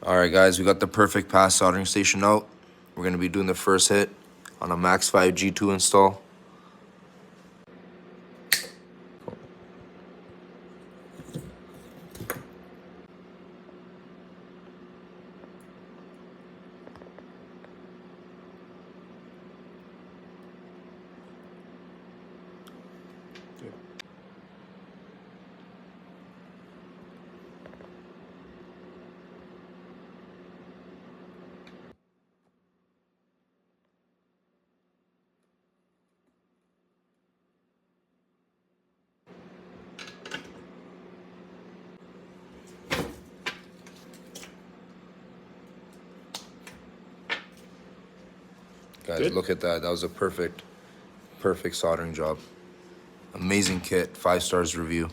All right, guys, we got the perfect pass soldering station out. We're gonna be doing the first hit on a max5 G2 install. Guys, Good. look at that. That was a perfect soldering job. Amazing kit, 5 stars review.